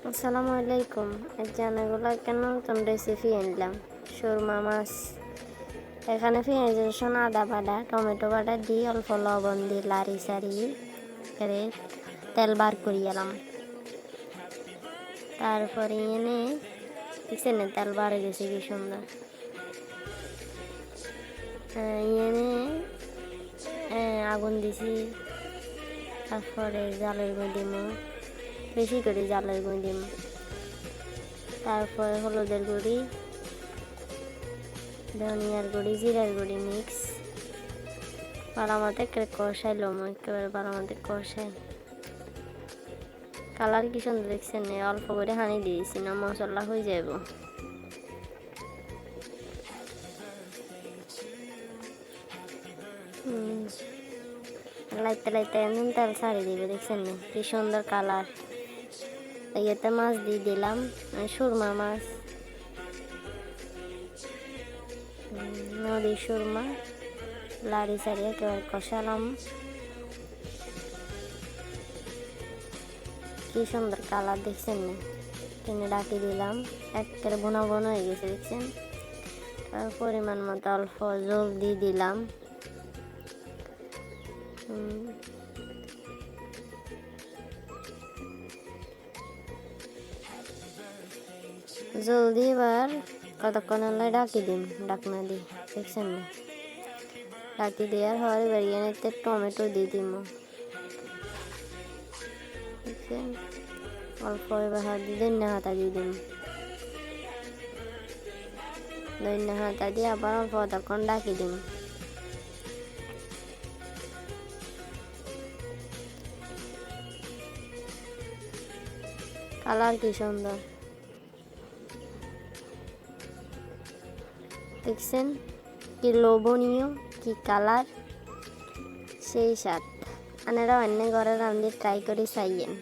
আসসালামু আলাইকুম। জানাগুলো কেন নতুন রেসিপি আনলাম। সুরমা মাছ, এখানে পেঁয়াজ রসুন আদা বাটা টমেটো বাটা দিয়ে অল্প লবণ দিয়ে লাড়ি সারি করে তেল বার করে এলাম। তারপরে এনে কিচেনে তেল বার গেছে কি সুন্দর। এনে আগুন দিছি, তারপরে জালের মধ্যে বেশি করে জালের মধ্যে, তারপরে হলুদের গুঁড়ি, ধনিয়ার গুঁড়ি, জিরার গুঁড়ি মিক্স বালামাতে কষাইলাম। একেবারে বালামাতে কষাই কালার কি সুন্দর দেখছেন। অল্প করে হানি দিয়েছি না, মশলা হয়ে যাব। লাইতে লাইতে একদম তেল ছাড়িয়ে দিবে, দেখছেন না কি সুন্দর কালার। ইয়েতে মাছ দিয়ে দিলাম, সুরমা মাছ, নদীর সুরমা, লাড়ি সারি একেবারে কষালাম। কি সুন্দর কালার দেখছেন না। টেনে ডাকি দিলাম, একেবারে বোনা বোনা হয়ে গেছে দেখছেন। তার পরিমাণ মতো অল্প জল দিয়ে দিলাম। জলদি এবার কতক্ষণ আল্লাহ ডাকি দিন, ডাকনা দিই দেখছেন না। ডাকি দেওয়ার হয় এবার এনে টমেটো দিয়ে দিব দেখছেন। অল্প এবার হাত দিয়ে ধনিয়া হাতা দিয়ে দিন, ধনিয়া হাতা দিয়ে আবার অল্প কতক্ষণ ডাকি দিন। কালার কি সুন্দর দেখছেন, কি লোভনীয়, কি কালার, সেই স্বাদ। আপনারা অন্য ঘরে রাঁধতে ট্রাই করে চাইয়েন।